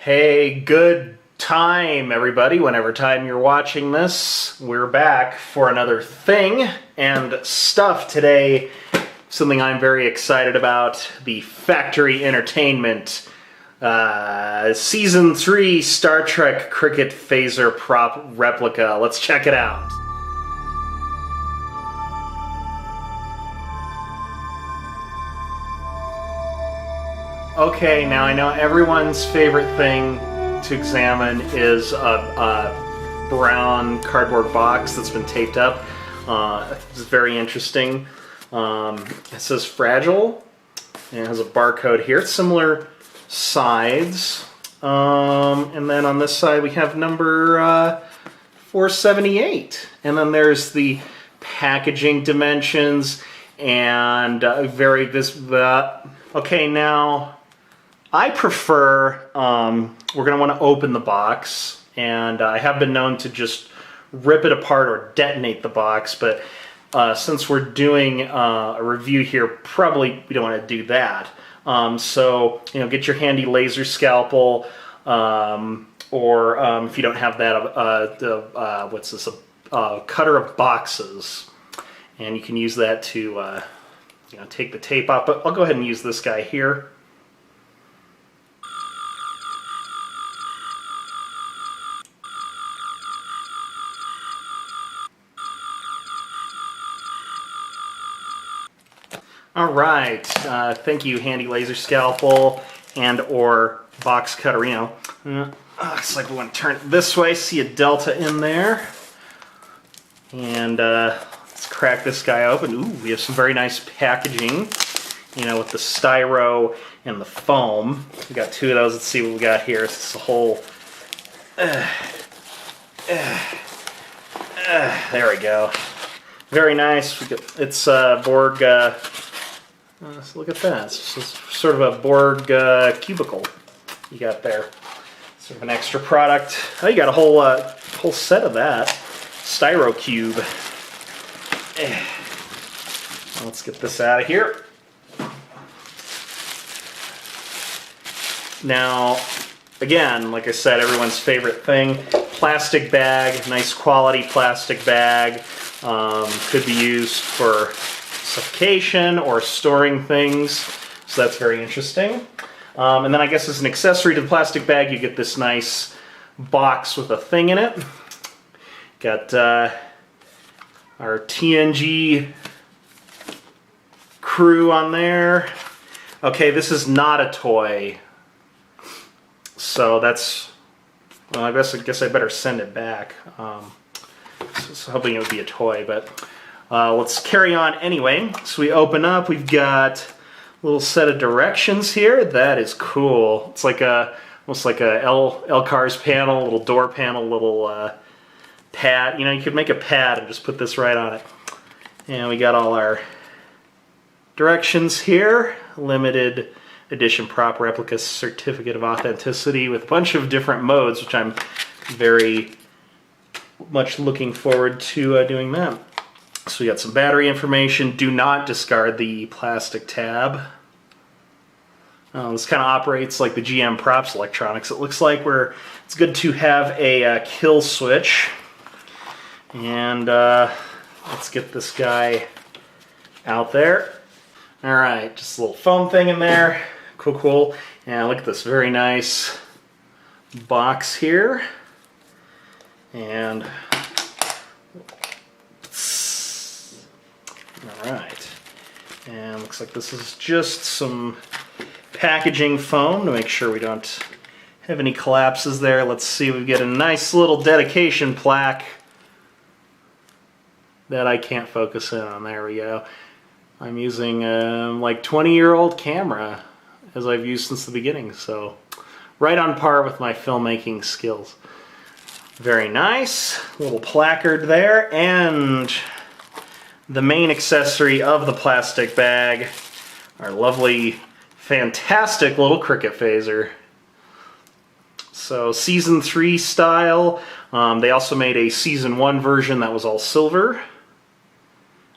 Hey, good time, everybody. Whenever time you're watching this, we're back for another thing and stuff today. Something I'm very excited about, the Factory Entertainment Season 3 Star Trek Cricket Phaser prop replica. Let's check it out. Okay, now I know everyone's favorite thing to examine is a brown cardboard box that's been taped up. It's very interesting. It says fragile, and it has a barcode here. It's similar sides. And then on this side we have number 478. And then there's the packaging dimensions and okay, now I prefer, we're going to want to open the box, and I have been known to just rip it apart or detonate the box, but since we're doing a review here, probably we don't want to do that. So, you know, get your handy laser scalpel, or if you don't have that, what's this, a cutter of boxes, and you can use that to, you know, take the tape off, but I'll go ahead and use this guy here. Alright, thank you, handy laser scalpel and or box cutter. You know, looks like we want to turn it this way, see a delta in there. And let's crack this guy open. Ooh, we have some very nice packaging, you know, with the styro and the foam. We got two of those. Let's see what we got here. It's a whole... there we go. Very nice. It's Borg... so look at that. It's just sort of a Borg cubicle you got there. Sort of an extra product. Oh, you got a whole set of that. Styro cube. Let's get this out of here. Now, again, like I said, everyone's favorite thing. Plastic bag, nice quality plastic bag. Could be used for suffocation or storing things, so that's very interesting. And then I guess as an accessory to the plastic bag, you get this nice box with a thing in it. Got our TNG crew on there. Okay, this is not a toy, so that's, well, I guess I better send it back. So hoping it would be a toy, but let's carry on anyway. So we open up, we've got a little set of directions here. That is cool. It's like almost like a L-Cars panel, little door panel, little pad. You know, you could make a pad and just put this right on it. And we got all our directions here. Limited edition prop replica certificate of authenticity with a bunch of different modes, which I'm very much looking forward to doing that. So we got some battery information. Do not discard the plastic tab. This kind of operates like the GM props electronics. It looks like it's good to have a kill switch. And let's get this guy out there. All right, just a little foam thing in there. Cool, cool. And look at this very nice box here. And alright, and looks like this is just some packaging foam to make sure we don't have any collapses there. Let's see, we get a nice little dedication plaque that I can't focus in on. There we go. I'm using like 20-year-old camera as I've used since the beginning, so right on par with my filmmaking skills. Very nice little placard there, and the main accessory of the plastic bag, our lovely, fantastic little cricket phaser. So Season 3 style. They also made a Season 1 version that was all silver.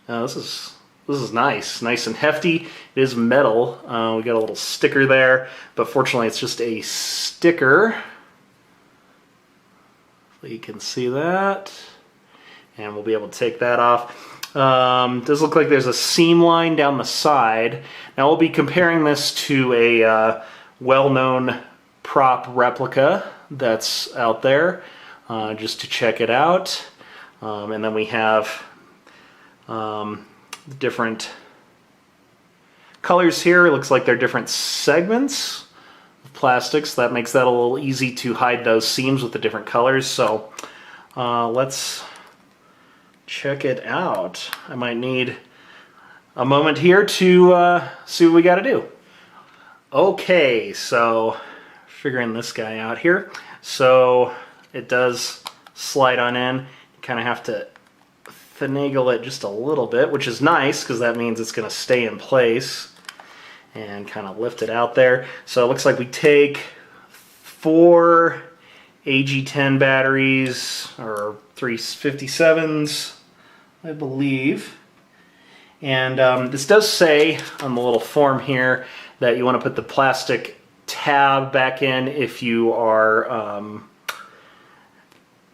This is This is nice and hefty. It is metal. We got a little sticker there, but fortunately it's just a sticker. So you can see that. And we'll be able to take that off. Does look like there's a seam line down the side. Now we'll be comparing this to a well-known prop replica that's out there, just to check it out. And then we have different colors here. It looks like they're different segments of plastics. That makes that a little easy to hide those seams with the different colors. So let's check it out. I might need a moment here to see what we got to do. Okay, so figuring this guy out here. So it does slide on in. You kind of have to finagle it just a little bit, which is nice because that means it's going to stay in place, and kind of lift it out there. So it looks like we take 4 AG10 batteries, or 357s, I believe. And this does say on the little form here that you want to put the plastic tab back in if you are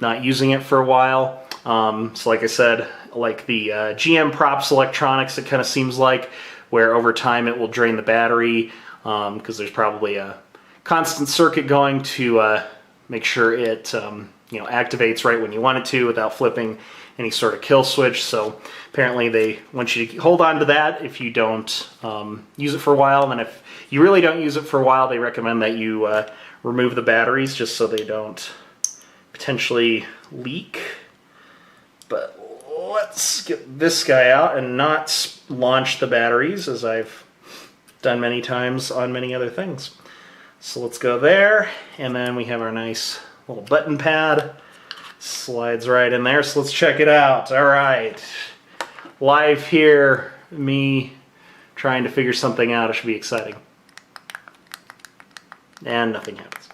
not using it for a while. So like I said, like the GM props electronics, it kind of seems like, where over time it will drain the battery, because there's probably a constant circuit going to make sure it activates right when you want it to without flipping any sort of kill switch. So apparently they want you to hold on to that if you don't use it for a while. And if you really don't use it for a while, they recommend that you remove the batteries just so they don't potentially leak. But let's get this guy out and not launch the batteries, as I've done many times on many other things. So let's go there, and then we have our nice little button pad. Slides right in there, so let's check it out. All right, live here, me trying to figure something out. It should be exciting. And nothing happens.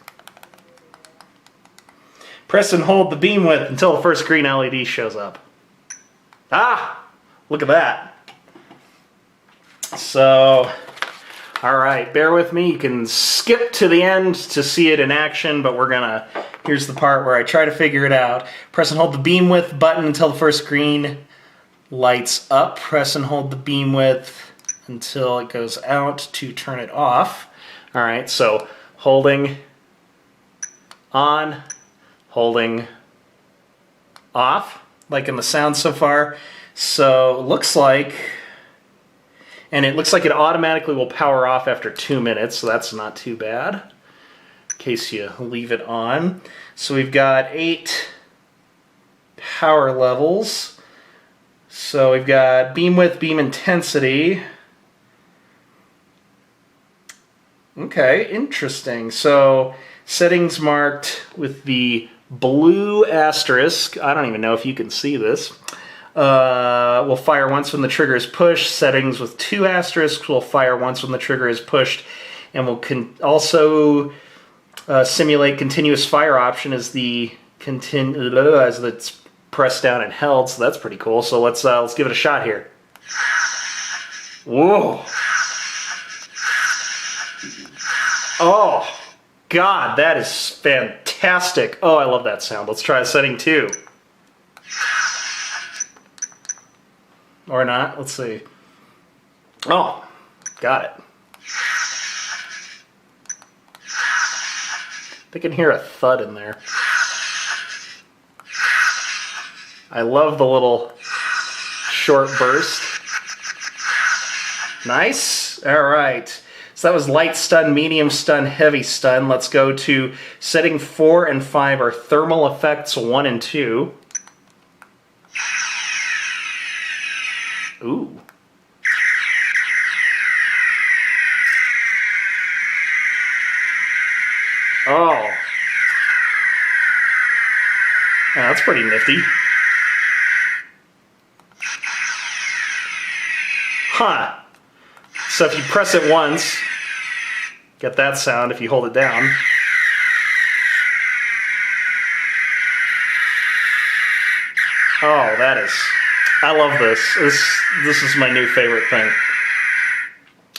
Press and hold the beam width until the first green LED shows up. Ah! Look at that. So, alright, bear with me. You can skip to the end to see it in action, but here's the part where I try to figure it out. Press and hold the beam width button until the first green lights up. Press and hold the beam width until it goes out to turn it off. Alright, so holding on, holding off, like in the sound so far. So it looks like it automatically will power off after 2 minutes, so that's not too bad in case you leave it on. So we've got 8 power levels. So we've got beam width, beam intensity. Okay, interesting. So settings marked with the blue asterisk. I don't even know if you can see this. Will fire once when the trigger is pushed. Settings with 2 asterisks will fire once when the trigger is pushed, and will also simulate continuous fire option as it's pressed down and held. So that's pretty cool. So let's give it a shot here. Whoa! Oh God, that is fantastic! Oh, I love that sound. Let's try setting 2. Or not. Let's see. Oh, got it. I can hear a thud in there. I love the little short burst. Nice. All right. So that was light stun, medium stun, heavy stun. Let's go to setting 4 and 5 are thermal effects 1 and 2. Ooh. Oh. Yeah, that's pretty nifty. Huh. So if you press it once, get that sound if you hold it down. Oh, that is I love this. This is my new favorite thing.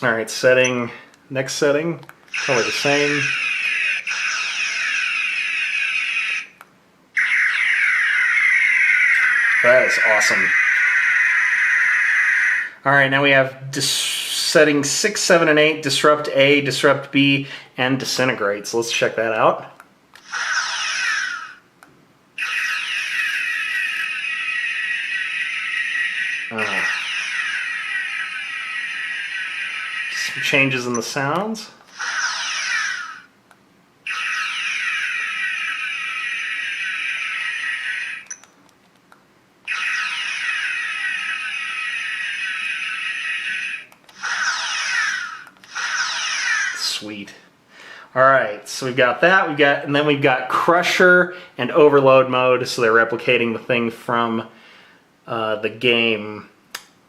All right, setting, next setting, probably the same. That is awesome. All right, now we have setting 6, 7, and 8, disrupt A, disrupt B, and disintegrate. So let's check that out. Some changes in the sounds. Sweet. All right, so we've got that. And then we've got Crusher and Overload mode. So they're replicating the thing from the game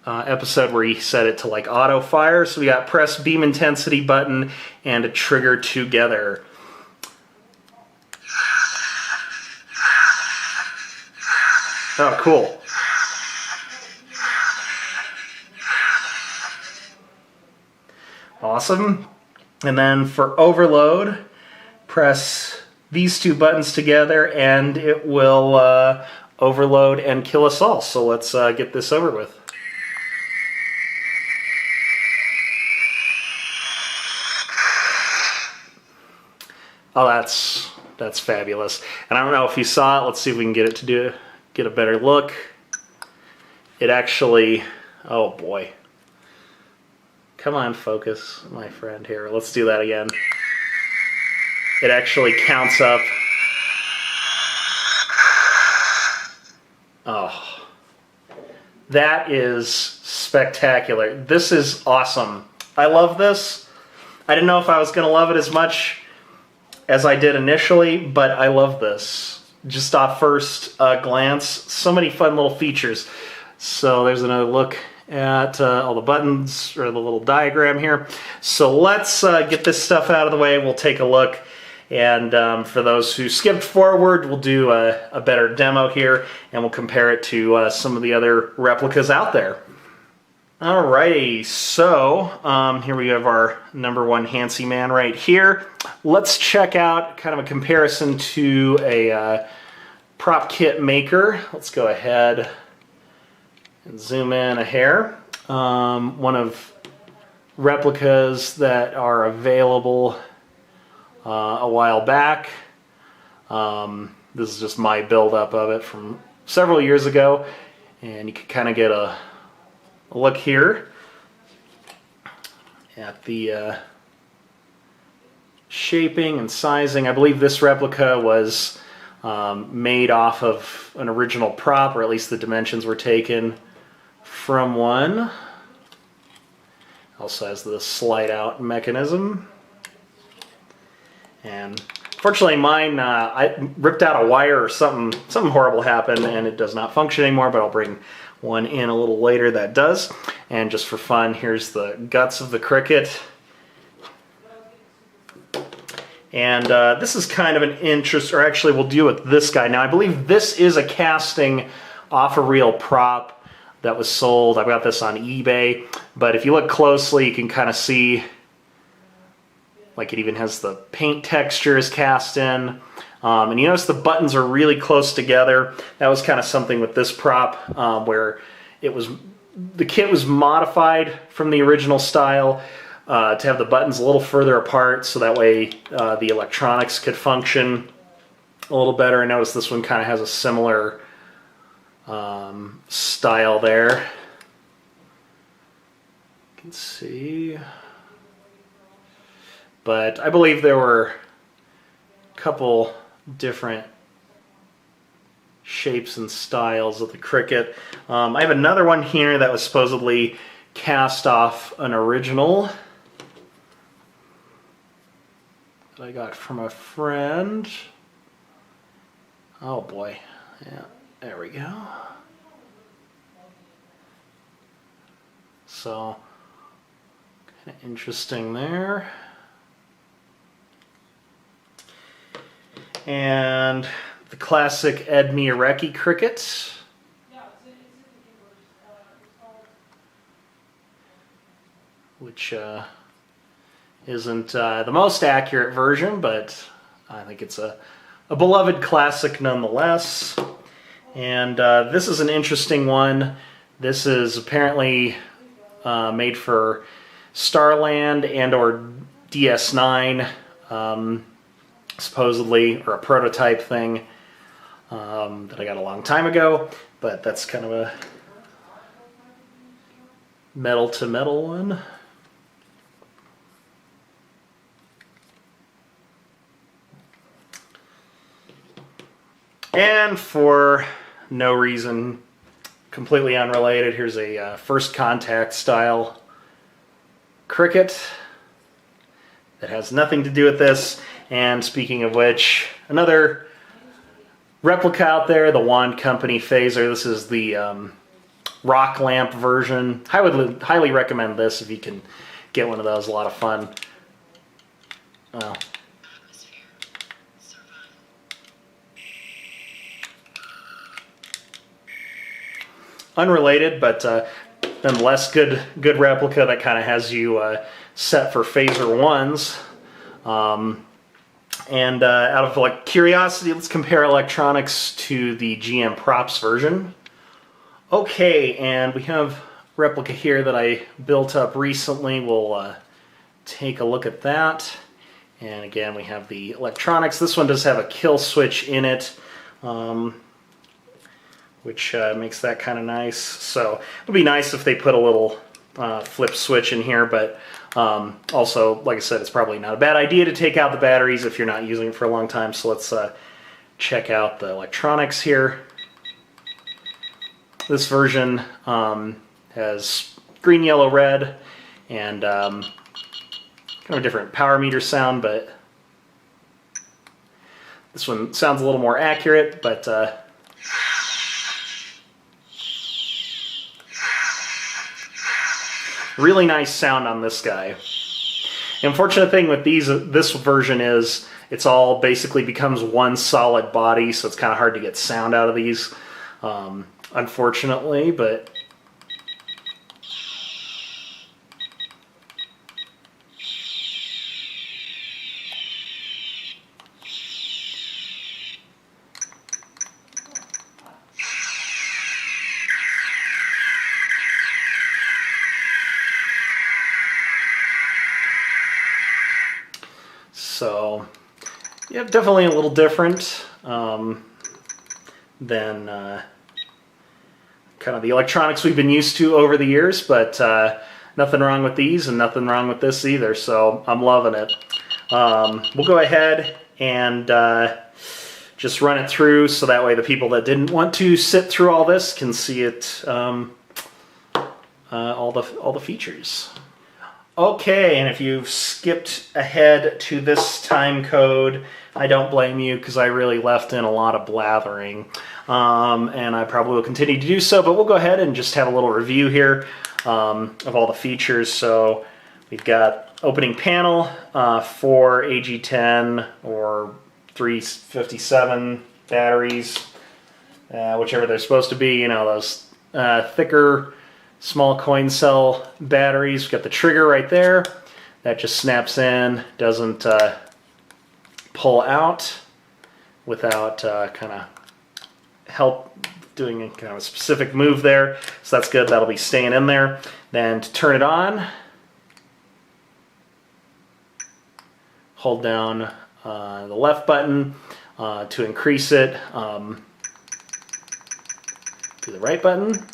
episode where he set it to like auto fire. So we got press beam intensity button and a trigger together. Oh, cool. Awesome. And then for overload, press these two buttons together and it will overload and kill us all. So let's get this over with. Oh, that's fabulous. And I don't know if you saw it. Let's see if we can get it to get a better look. It actually, oh boy. Come on, focus, my friend here. Let's do that again. It actually counts up. Oh, that is spectacular. This is awesome. I love this. I didn't know if I was going to love it as much as I did initially, but I love this. Just off first glance, so many fun little features. So there's another look at all the buttons, or the little diagram here. So let's get this stuff out of the way. We'll take a look. And for those who skipped forward, we'll do a better demo here, and we'll compare it to some of the other replicas out there. Alrighty, so here we have our #1 Hansi man right here. Let's check out kind of a comparison to a prop kit maker. Let's go ahead and zoom in a hair. One of replicas that are available a while back. This is just my build-up of it from several years ago, and you can kind of get a look here at the shaping and sizing. I believe this replica was made off of an original prop, or at least the dimensions were taken from one. Also has the slide out mechanism. And fortunately mine, I ripped out a wire or something horrible happened and it does not function anymore, but I'll bring one in a little later that does. And just for fun, here's the guts of the Cricket. And this is kind of an interest, or actually we'll deal with this guy. Now I believe this is a casting off a real prop that was sold. I got this on eBay, but if you look closely you can kind of see, like, it even has the paint textures cast in. And you notice the buttons are really close together. That was kind of something with this prop where the kit was modified from the original style to have the buttons a little further apart so that way the electronics could function a little better. I notice this one kind of has a similar style there. You can see. But I believe there were a couple different shapes and styles of the Cricket. I have another one here that was supposedly cast off an original that I got from a friend. Oh boy. Yeah, there we go. So, kind of interesting there. And the classic Ed Miyareki Cricket. which isn't the most accurate version, but I think it's a beloved classic nonetheless. And this is an interesting one. This is apparently made for Starland and or DS9, supposedly, or a prototype thing that I got a long time ago, but that's kind of a metal-to-metal one. And for no reason, completely unrelated, here's a first contact style cricket that has nothing to do with this. And speaking of which, another replica out there, the Wand Company Phaser. This is the rock lamp version. I would highly recommend this if you can get one of those. A lot of fun. Well, unrelated, but nonetheless good replica that kind of has you set for phaser ones. And out of curiosity, let's compare electronics to the GM props version. Okay, and we have replica here that I built up recently. We'll take a look at that. And again, we have the electronics. This one does have a kill switch in it, which makes that kind of nice. So it'll be nice if they put a little flip switch in here, but also, like I said, it's probably not a bad idea to take out the batteries if you're not using it for a long time. So let's check out the electronics here. This version has green, yellow, red, and kind of a different power meter sound, but this one sounds a little more accurate, but really nice sound on this guy. The unfortunate thing with this version is it's all basically becomes one solid body, so it's kind of hard to get sound out of these, unfortunately, but so, yeah, definitely a little different than kind of the electronics we've been used to over the years, but nothing wrong with these and nothing wrong with this either, so I'm loving it. We'll go ahead and just run it through so that way the people that didn't want to sit through all this can see it, all the features. Okay, and if you've skipped ahead to this time code, I don't blame you because I really left in a lot of blathering, and I probably will continue to do so, but we'll go ahead and just have a little review here of all the features. So we've got opening panel for AG10 or 357 batteries, whichever they're supposed to be, you know, those thicker small coin cell batteries. We've got the trigger right there. That just snaps in, doesn't pull out without kind of help doing a kind of a specific move there. So that's good, that'll be staying in there. Then to turn it on, hold down the left button. To increase it, do the right button.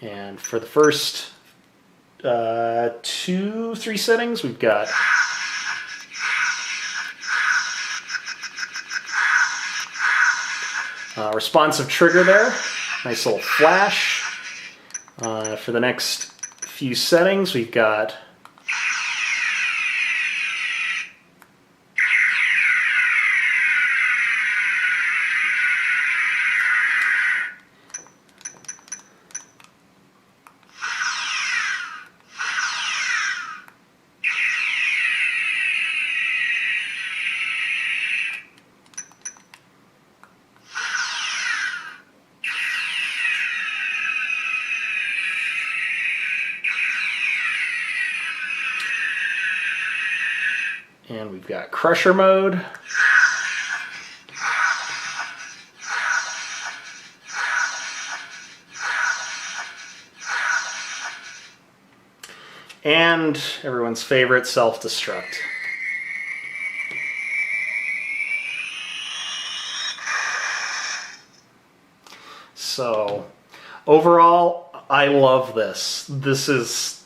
And for the first 2-3 settings, we've got responsive trigger there, nice little flash. For the next few settings, we've got And we've got crusher mode. And everyone's favorite, self-destruct. So, overall, I love this. This is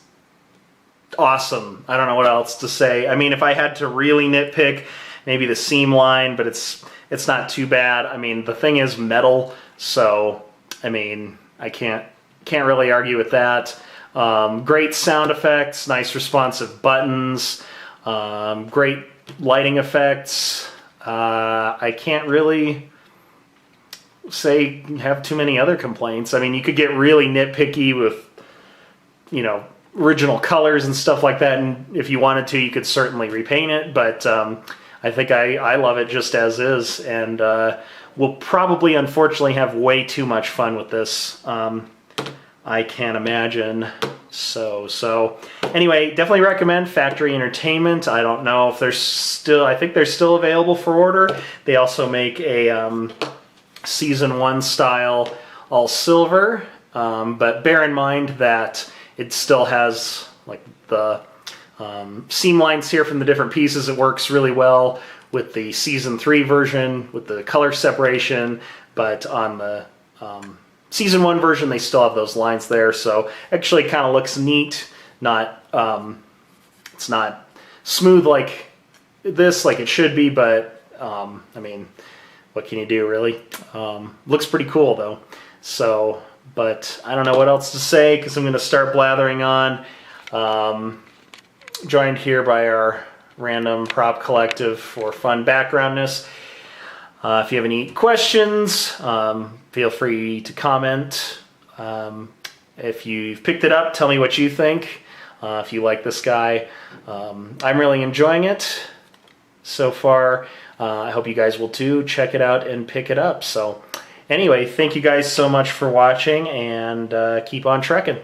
awesome. I don't know what else to say. I mean, if I had to really nitpick, maybe the seam line, but it's not too bad. I mean, the thing is metal, so I mean, I can't really argue with that. Great sound effects, nice responsive buttons, great lighting effects. I can't really have too many other complaints. I mean, you could get really nitpicky with, you know, original colors and stuff like that, and if you wanted to, you could certainly repaint it, but I think I love it just as is, and we'll probably, unfortunately, have way too much fun with this. I can't imagine. So anyway, definitely recommend Factory Entertainment. I don't know if I think they're still available for order. They also make a Season 1 style all silver, but bear in mind that it still has like the seam lines here from the different pieces. It works really well with the Season 3 version with the color separation, but on the Season 1 version, they still have those lines there, so actually kind of looks neat. It's not smooth like this, like it should be, but I mean, what can you do, really? Looks pretty cool, though. So, but I don't know what else to say, because I'm going to start blathering on. Joined here by our random prop collective for fun backgroundness. If you have any questions, feel free to comment. If you've picked it up, tell me what you think. If you like this guy, I'm really enjoying it so far. I hope you guys will too. Check it out and pick it up. So anyway, thank you guys so much for watching, and keep on trekking.